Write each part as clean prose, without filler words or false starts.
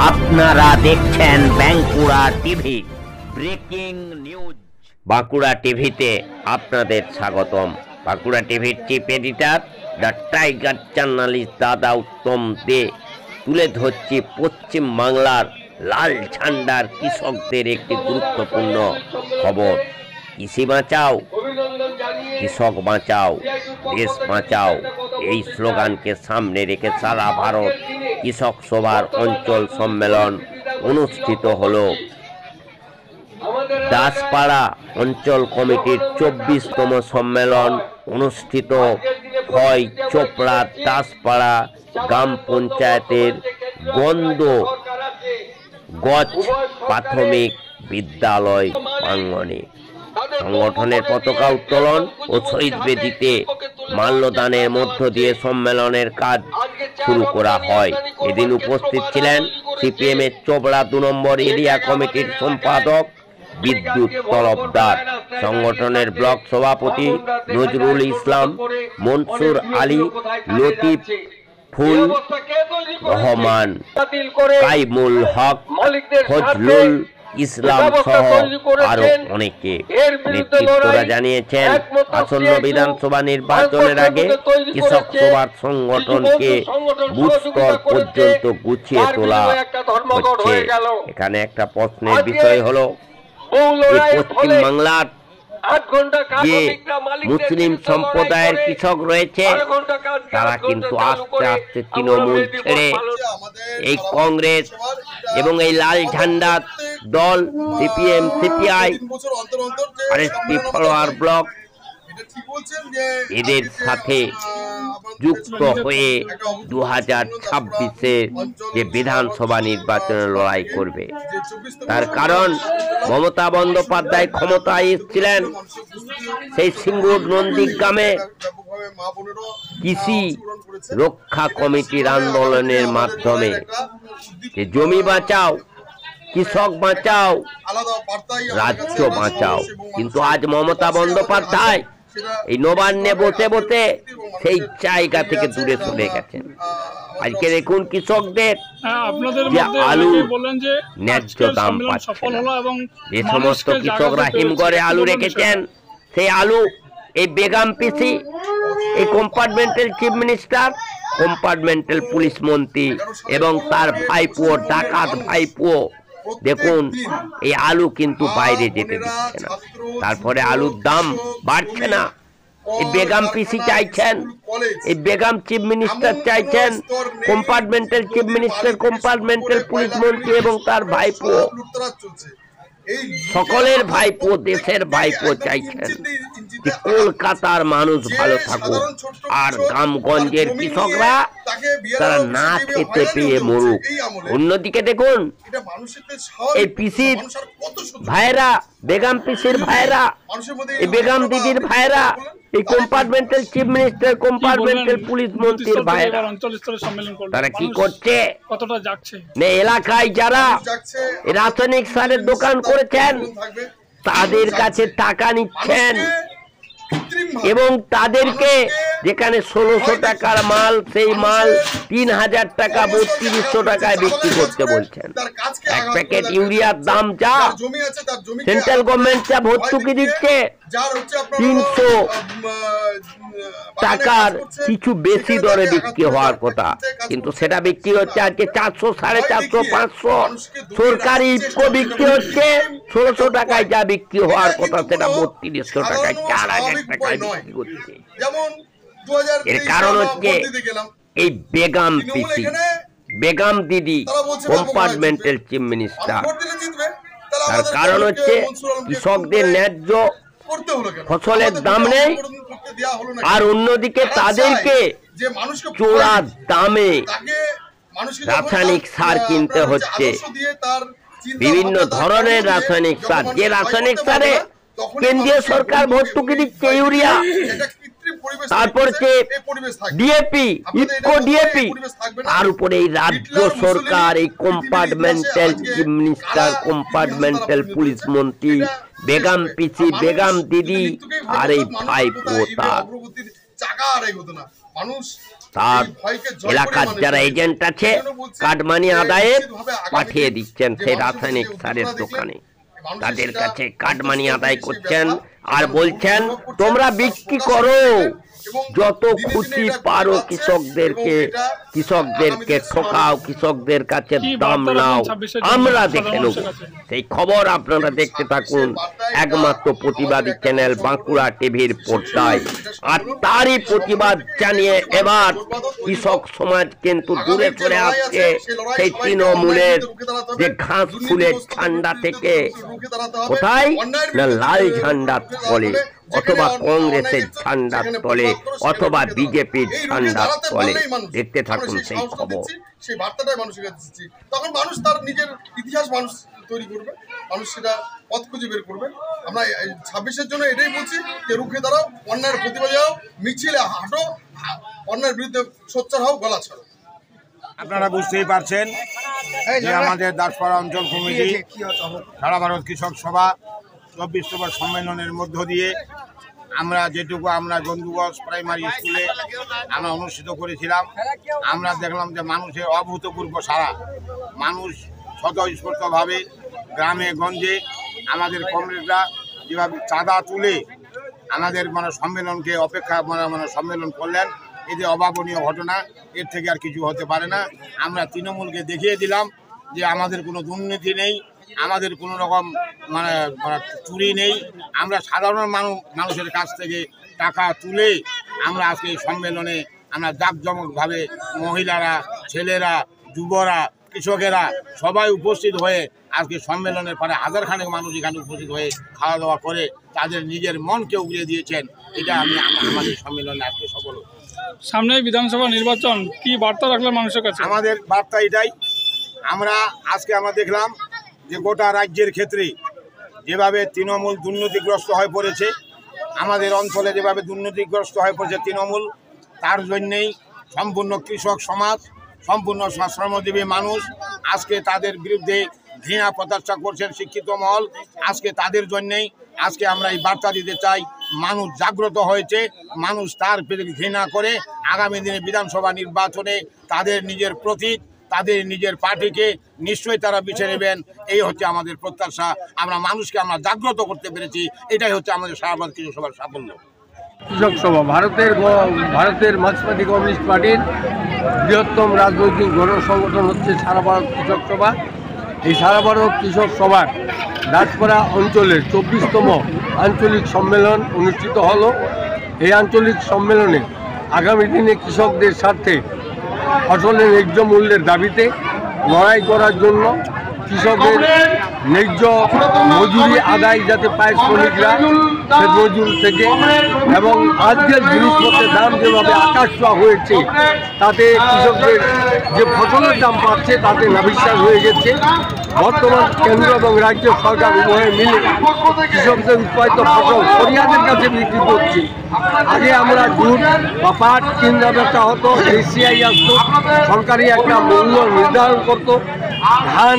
আপনারা দেখছেন Bankura TV breaking news. Bankura টিভিতে আপনাদের স্বাগতম। বাঁকুড়া টিভির chief editor the tiger journalist দাদা উত্তম দে তুলে ধরছি পশ্চিম বাংলার লাল ঝান্ডার কৃষকদের একটি গুরুত্বপূর্ণ খবর। কৃষি বাঁচাও, কৃষক বাঁচাও, দেশ বাঁচাও, এই স্লোগানকে সামনে রেখে সারা ভারত কৃষক সভার অঞ্চল সম্মেলন অনুষ্ঠিত হলো। দাসপাড়া অঞ্চল কমিটির 24তম সম্মেলন অনুষ্ঠিত হয় চোপড়া দাসপাড়া গ্রাম পঞ্চায়েতের গছ প্রাথমিক বিদ্যালয় প্রাঙ্গণে। সংগঠনের পতাকা উত্তোলন ও শহীদ বেদিতে মাল্যদানের মধ্য দিয়ে সম্মেলনের কাজ শুরু করা হয়। এদিন উপস্থিত ছিলেন সিপিএম এর চোপড়া 2 নম্বর এরিয়া কমিটির সম্পাদক বিদ্যুৎ তরফদার, সংগঠনের ব্লক সভাপতি নজরুল ইসলাম, মনসুর আলী, লতিফ ফুল রহমান, কাইমুল হক, ফজলুল ইসলাম সহ আরো অনেকে। নেতৃত্বরা জানিয়েছেন আসন্ন বিধানসভা নির্বাচনের আগে কৃষক সভার সংগঠনকে বুথ স্তর পর্যন্ত গুছিয়ে তোলা হচ্ছে। এখানে একটা প্রশ্নের বিষয় হলো, পশ্চিম বাংলার যে মুসলিম সম্প্রদায়ের কৃষক রয়েছে তারা কিন্তু আস্তে আস্তে তৃণমূল ছেড়ে এই কংগ্রেস এবং এই লাল ঝান্ডা দল CPM, CPI, RSP follower block এদের সাথে যুক্ত হয়ে 2026-এ যে বিধানসভা নির্বাচনে লড়াই করবে। তার কারণ মমতা বন্দ্যোপাধ্যায় ক্ষমতায় এসেছিলেন সেই সিঙ্গুর নন্দীগ্রামে কৃষি রক্ষা কমিটির আন্দোলনের মাধ্যমে যে জমি বাঁচাও, কৃষক বাঁচাও, রাজ্য বাঁচাও। কিন্তু আজ মমতা বন্দ্যোপাধ্যায় এই নবান্নে বসে বসে সেই জায়গা থেকে দূরে সরে গেছেন। আজকে দেখুন কৃষকদের যে আলু ন্যায্য দাম পাচ্ছে না। যে সমস্ত কৃষকরা হিমঘরে আলু রেখেছেন সেই আলু এই বেগম পিসি, এই compartmental chief minister, compartmental police মন্ত্রী এবং তার ভাইপো, ডাকাত ভাইপো, দেখুন এই আলু কিন্তু বাইরে যেতে দিচ্ছে না। তারপরে আলুর দাম বাড়ছে না। এই বেগম পিসি চাইছেন, এই বেগম চিফ মিনিস্টার চাইছেন, compartmental chief minister, compartmental police মন্ত্রী এবং তার ভাইপো, সকলের ভাইপো, দেশের ভাইপো চাইছেন যে কলকাতার মানুষ ভালো থাকুক আর গ্রামগঞ্জের কৃষকরা তারা না খেতে পেয়ে মরুক। অন্যদিকে দেখুন এই পিসির ভাইরা, বেগম পিসির ভাইরা, এই বেগম দিদির ভাইরা, এই compartmental chief minister, compartmental police মন্ত্রীর ভাইরা তারা কি করছে? এলাকায় যারা রাসায়নিক সারের দোকান করেছেন তাদের কাছে টাকা নিচ্ছেন এবং তাদেরকে যেখানে 1600 টাকার মাল সেই মাল 3000 টাকা 3200 টাকায় বিক্রি করতে বলছেন। এক প্যাকেট ইউরিয়ার দাম যা সেন্ট্রাল গভর্নমেন্ট যা ভর্তুকি দিচ্ছে 300 টাকার কিছু বেশি দরে বিক্রি হওয়ার কথা, কিন্তু সেটা বিক্রি হচ্ছে আজকে 400, 450, 500। সরকারি ইফকো বিক্রি হচ্ছে 1600 টাকায়, যা বিক্রি হওয়ার কথা সেটা 3200 টাকায়, 4000 টাকায় বিক্রি করছে। এর কারণ হচ্ছে এই বেগম পিসি, বেগম দিদি, কম্পার্টমেন্টাল চিফ মিনিস্টার। তার কারণ হচ্ছে কৃষকদের ন্যায্য ফসলের দাম নেই, আর অন্যদিকে তাদেরকে চোরা দামে রাসায়নিক সার কিনতে হচ্ছে, বিভিন্ন ধরনের রাসায়নিক সার, যে রাসায়নিক সারে কেন্দ্রীয় সরকার ভর্তুকি দিচ্ছে, ইউরিয়া, তারপর ডিএপি, ইফকো ডিএপি, তার উপরে এই রাজ্য সরকার, এই compartmental chief minister, compartmental police মন্ত্রী, বেগম পিসি, বেগম দিদি আর এই ভাইপো তার টাকা আদায় হতো না। মানুষ তার এলাকার যারা এজেন্ট আছে কাটমানি আদায়ে পাঠিয়ে দিচ্ছেন সেই রাসায়নিক সারের দোকানে, তাদের কাছে কাটমানি আদায় করছেন আর বলছেন তোমরা বিক্রি করো যত খুশি পারো, কৃষকদেরকে ঠকাও, কৃষকদের কাছে দাম নাও, আমরা দেখে নেব। সেই খবর আপনারা দেখতে থাকুন একমাত্র প্রতিবাদী চ্যানেল বাঁকুড়া টিভির পর্দায়। আর তারই প্রতিবাদ জানিয়ে এবার কৃষক সমাজ কিন্তু দূরে সরে আসছে সেই তৃণমূলের যে ঘাস ফুলের ঝান্ডা থেকে। কোথায় না লাল ঝান্ডার তলে, অথবা কংগ্রেসের ঝান্ডার তলে, অথবা বিজেপির ঝান্ডার তলে। দেখতে থাকুন সেই খবর। সেই বার্তাটাই মানুষের কাছে দিচ্ছি। তখন মানুষ তার নিজের ইতিহাস মানুষ তৈরি করবে, মানুষ সেটা পথ খুঁজে বের করবে। আমরা 26-এর জন্য এটাই বলছি যে রুখে দাঁড়াও, অন্যায়ের প্রতিবাদ যাও, মিছিলে হাঁটো, অন্যায়ের বিরুদ্ধে সোচ্চার হও, গলা ছাড়ো। আপনারা বুঝতেই পারছেন যে আমাদের দাসপাড়া অঞ্চল কমিটি সারা ভারত কৃষক সভা 24তম সম্মেলনের মধ্য দিয়ে আমরা যেটুকু আমরা বন্ধুগঞ্জ প্রাইমারি স্কুলে আমরা অনুষ্ঠিত করেছিলাম, আমরা দেখলাম যে মানুষের অভূতপূর্ব সাড়া। মানুষ স্বতঃস্ফূর্তভাবে গ্রামে গঞ্জে আমাদের কমরেডরা যেভাবে চাঁদা তুলে আমাদের সম্মেলনকে অপেক্ষা সম্মেলন করলেন, এতে অভাবনীয় ঘটনা। এর থেকে আর কিছু হতে পারে না। আমরা তৃণমূলকে দেখিয়ে দিলাম যে আমাদের কোনো দুর্নীতি নেই, আমাদের কোনো রকম চুরি নেই। আমরা সাধারণ মানুষের কাছ থেকে টাকা তুলে আমরা আজকে এই সম্মেলনে আমরা জাঁকজমকভাবে মহিলারা, ছেলেরা, যুবরা, কৃষকেরা সবাই উপস্থিত হয়ে আজকে সম্মেলনের পরে হাজারখানেক মানুষ এখানে উপস্থিত হয়ে খাওয়া দাওয়া করে তাদের নিজের মনকে উগড়িয়ে দিয়েছেন। এটা আমাদের সম্মেলনে আজকে সফল। সামনে বিধানসভা নির্বাচন, কি বার্তা রাখলেন মানুষের কাছে? আমাদের বার্তা এটাই, আমরা দেখলাম যে গোটা রাজ্যের ক্ষেত্রে যেভাবে তৃণমূল দুর্নীতিগ্রস্ত হয়ে পড়েছে, আমাদের অঞ্চলে যেভাবে দুর্নীতিগ্রস্ত হয়ে পড়েছে তৃণমূল, তার জন্যেই সম্পূর্ণ কৃষক সমাজ, সম্পূর্ণ শ্রমজীবী মানুষ আজকে তাদের বিরুদ্ধে ঘৃণা প্রতিষ্ঠা করছেন শিক্ষিত মহল। আজকে তাদের জন্যেই আজকে আমরা এই বার্তা দিতে চাই, মানুষ জাগ্রত হয়েছে, মানুষ তার প্রতি ঘৃণা করে আগামী দিনে বিধানসভা নির্বাচনে তাদের নিজের প্রতীক, তাদের নিজের পার্টিকে নিশ্চয়ই তারা বেছে নেবেন। এই হচ্ছে আমাদের প্রত্যাশা। আমরা মানুষকে জাগ্রত করতে পেরেছি, এটাই হচ্ছে আমাদের সারা ভারত কৃষক সভার সাফল্য। কৃষক সভা ভারতের মার্ক্সবাদী কমিউনিস্ট পার্টির বৃহত্তম রাজনৈতিক গণসংগঠন হচ্ছে সারা ভারত কৃষক সভা। এই সারা ভারত কৃষক সভার দাসপাড়া অঞ্চলের 24তম আঞ্চলিক সম্মেলন অনুষ্ঠিত হলো। এই আঞ্চলিক সম্মেলনে আগামী দিনে কৃষকদের স্বার্থে ফসলের ন্যায্য মূল্যের দাবিতে লড়াই করার জন্য, কৃষকের ন্যায্য মজুরি আদায় যাতে পায় শ্রমিকরা সে মজুর থেকে, এবং আজকের জিনিসপত্রের দাম যেভাবে আকাশ ছোঁয়া হয়েছে তাতে কৃষকদের যে ফসলের দাম পাচ্ছে তাতে নাভিশ্বাস হয়ে গেছে। বর্তমান কেন্দ্র এবং রাজ্য সরকার উভয়ে মিলে কৃষকদের উৎপাদিত ফসল ফরিয়াদের কাছে বিক্রি করছে। আগে আমরা দুধ বা পাট কিনা বেচা হতো, এসিআই আসতো, সরকারি একটা মূল্য নির্ধারণ করতো। ধান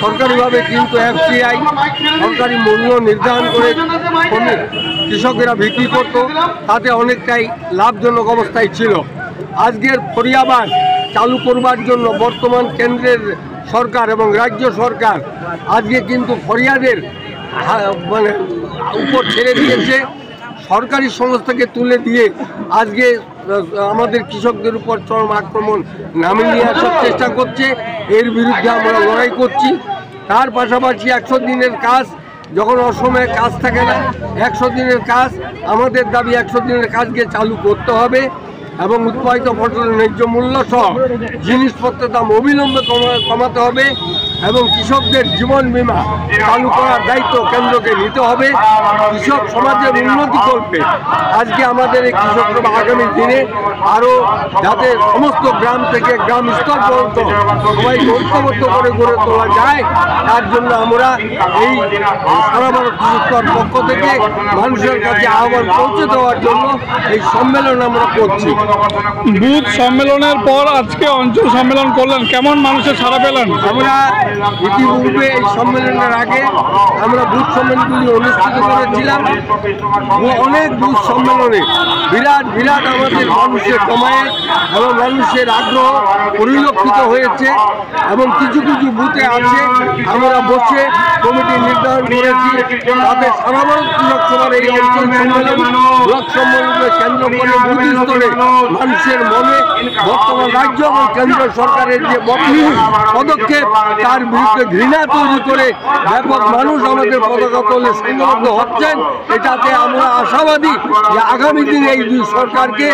সরকারিভাবে কিন্তু এফসিআই সরকারি মূল্য নির্ধারণ করে কৃষকেরা বিক্রি করত, তাতে অনেকটাই লাভজনক অবস্থায় ছিল। আজকের ফরিয়াবাদ চালু করবার জন্য বর্তমান কেন্দ্রের সরকার এবং রাজ্য সরকার আজকে কিন্তু ফরিয়াদের উপর ছেড়ে দিয়েছে, সরকারি সংস্থাকে তুলে দিয়ে আজকে আমাদের কৃষকদের উপর চরম আক্রমণ নামিয়ে নিয়ে আসার চেষ্টা করছে। এর বিরুদ্ধে আমরা লড়াই করছি। তার পাশাপাশি 100 দিনের কাজ যখন অসময়ে কাজ থাকে না, 100 দিনের কাজ আমাদের দাবি 100 দিনের কাজকে চালু করতে হবে এবং উৎপাদিত ফসলের ন্যায্য মূল্য সহ জিনিসপত্রের দাম অবিলম্বে কমাতে হবে এবং কৃষকদের জীবন বীমা চালু করার দায়িত্ব কেন্দ্রকে নিতে হবে। কৃষক সমাজের উন্নতি করবে আজকে আমাদের এই কৃষক সভা আগামী দিনে আরও যাতে সমস্ত গ্রাম থেকে গ্রাম স্তর পর্যন্ত সবাইকে ঐক্যবদ্ধ করে গড়ে তোলা যায়, তার জন্য আমরা এই সারা ভারত কৃষক সভার পক্ষ থেকে মানুষের কাছে আহ্বান পৌঁছে দেওয়ার জন্য এই সম্মেলন আমরা করছি। বুথ সম্মেলনের পর আজকে অঞ্চল সম্মেলন করলেন, কেমন মানুষের সাড়া পেলেন? আমরা ইতিপূর্বে এই সম্মেলনের আগে আমরা বুথ সম্মেলনগুলি অনুষ্ঠিত করেছিলাম। অনেক বুথ সম্মেলনে বিরাট বিরাট আমাদের মানুষের জমায়েত এবং মানুষের আগ্রহ পরিলক্ষিত হয়েছে এবং কিছু কিছু বুথে আছে আমরা বসে কমিটি নির্ধারণ করেছি তাদের সারা ভারত কৃষক সভার এই অঞ্চল সম্মেলন ব্লক সম্মেলনকে কেন্দ্র করে বুথ স্তরে মানুষের মনে বর্তমান রাজ্য এবং কেন্দ্র সরকারের যে পদক্ষেপ তার বিরুদ্ধে ঘৃণা তৈরি করে ব্যাপক মানুষ আমাদের পতাকা তোলে সংগঠিত হচ্ছেন। এটাতে আমরা আশাবাদী যে আগামী দিনে এই দুই সরকারকে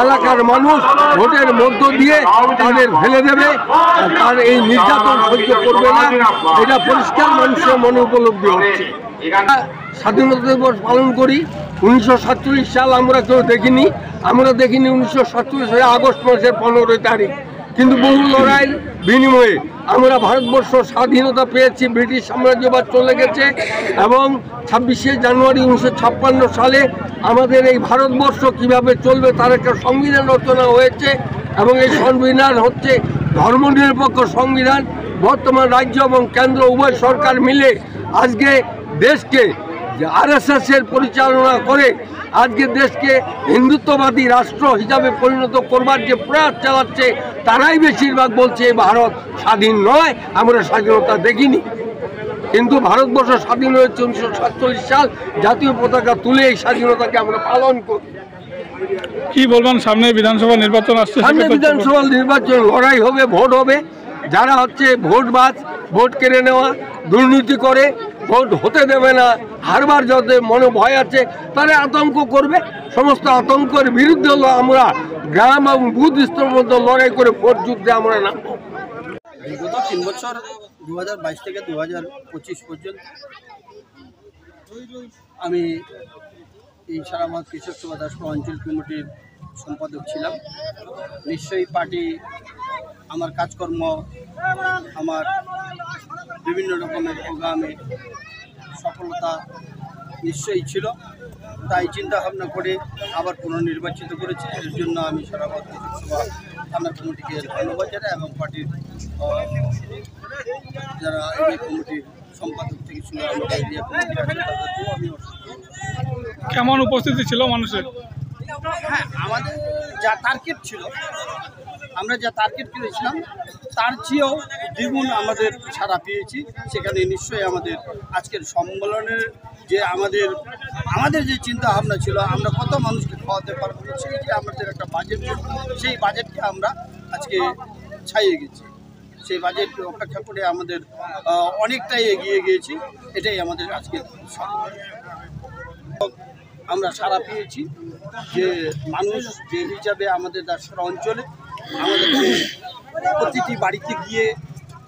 এলাকার মানুষ ভোটের মধ্য দিয়ে তাদের ফেলে দেবে, তার এই নির্যাতন সহ্য করবে না, এটা পরিষ্কার মানুষের মনে উপলব্ধি হচ্ছে। স্বাধীনতা দিবস পালন করি 1947 সাল আমরা কেউ দেখিনি, 1947 সালে আগস্ট মাসের 15 তারিখ, কিন্তু বহু লড়াইয়ের বিনিময়ে আমরা ভারতবর্ষ স্বাধীনতা পেয়েছি। ব্রিটিশ সাম্রাজ্যবাদ চলে গেছে এবং 26শে জানুয়ারি 1956 সালে আমাদের এই ভারতবর্ষ কিভাবে চলবে তার একটা সংবিধান রচনা হয়েছে এবং এই সংবিধান হচ্ছে ধর্মনিরপেক্ষ সংবিধান। বর্তমান রাজ্য এবং কেন্দ্র উভয় সরকার মিলে আজকে দেশকে RSS এর পরিচালনা করে আজকে দেশকে হিন্দুত্ববাদী রাষ্ট্র হিসাবে পরিণত করবার যে প্রয়াস চালাচ্ছে তারাই বেশিরভাগ বলছে ভারত স্বাধীন নয়, আমরা স্বাধীনতা দেখিনি। কিন্তু ভারতবর্ষ স্বাধীন হয়েছে 1947 সাল, জাতীয় পতাকা তুলে এই স্বাধীনতাকে আমরা পালন করি। কি বলবেন, সামনে বিধানসভা নির্বাচন আসছে, সামনে বিধানসভা নির্বাচন লড়াই হবে, ভোট হবে। যারা হচ্ছে ভোটবাজ, ভোট কেড়ে নেওয়া, দুর্নীতি করে, ভোট হতে দেবে না, হারবার যাতে মনে ভয় আছে তারা আতঙ্ক করবে। সমস্ত আতঙ্কের বিরুদ্ধে হলো আমরা গ্রাম এবং বুথ স্তরের মধ্যে লড়াই করে ভোট যুদ্ধে আমরা নামব। বিগত 3 বছর 2022 থেকে 2025 পর্যন্ত আমি এই সারা ভারত কৃষক সভা দাসপুর অঞ্চল কমিটির সম্পাদক ছিলাম। নিশ্চয়ই পার্টি আমার কাজকর্ম, আমার বিভিন্ন রকমের প্রোগ্রামে সফলতা নিশ্চয়ই ছিল, তাই চিন্তা ভাবনা করে আবার পুনর্নির্বাচিত করেছি। এর জন্য আমি সারা ভারত কৃষক সভা থানা কমিটিকে ধন্যবাদ জানাই এবং পার্টির যারা এই কমিটির সম্পাদক থেকে শুরু আমি কেমন উপস্থিতি ছিল মানুষের? হ্যাঁ, আমাদের যা টার্গেট ছিল, আমরা যা টার্গেট করেছিলাম তার চেয়েও দ্বিগুণ আমাদের সাড়া পেয়েছি। সেখানে নিশ্চয়ই আমাদের আজকের সম্মেলনের যে আমাদের যে চিন্তা ভাবনা ছিল আমরা কত মানুষকে খাওয়াতে পারবো, সেই যে আমাদের একটা বাজেট ছিল, সেই বাজেটকে আমরা আজকে ছাইয়ে গেছি। সেই বাজেট অপেক্ষা করে আমাদের অনেকটাই এগিয়ে গিয়েছি, এটাই আমাদের আজকের আমরা সাড়া পেয়েছি। যে মানুষ যে হিসাবে আমাদের দাসপুরা অঞ্চলে আমাদের প্রতিটি বাড়িতে গিয়ে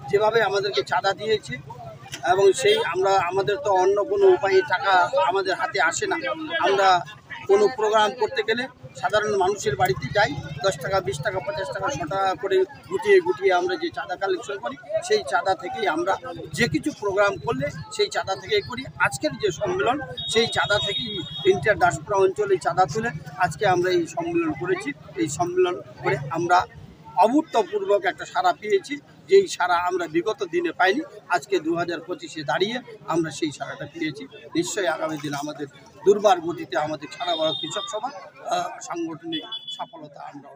যেভাবে আমাদেরকে চাঁদা দিয়েছে এবং সেই আমাদের তো অন্য কোনো উপায়ে টাকা আমাদের হাতে আসে না। আমরা কোনো প্রোগ্রাম করতে গেলে সাধারণ মানুষের বাড়িতে যাই, 10 টাকা 20 টাকা 50 টাকা 100 টাকা করে গুটিয়ে আমরা যে চাঁদা কালেকশন করি সেই চাঁদা থেকেই আমরা যে কিছু প্রোগ্রাম করলে সেই চাঁদা থেকেই করি। আজকের যে সম্মেলন সেই চাঁদা থেকেই ইন্টার দাসপুরা অঞ্চলে চাঁদা তুলে আজকে আমরা এই সম্মেলন করেছি। এই সম্মেলন করে আমরা অভূতপূর্বক একটা সাড়া পেয়েছি, যেই সাড়া আমরা বিগত দিনে পাইনি। আজকে 2025-এ দাঁড়িয়ে আমরা সেই সাড়াটা পেয়েছি। নিশ্চয়ই আগামী দিন আমাদের দুর্বার গতিতে আমাদের সারা ভারত কৃষক সভা সাংগঠনিক সফলতা আমরা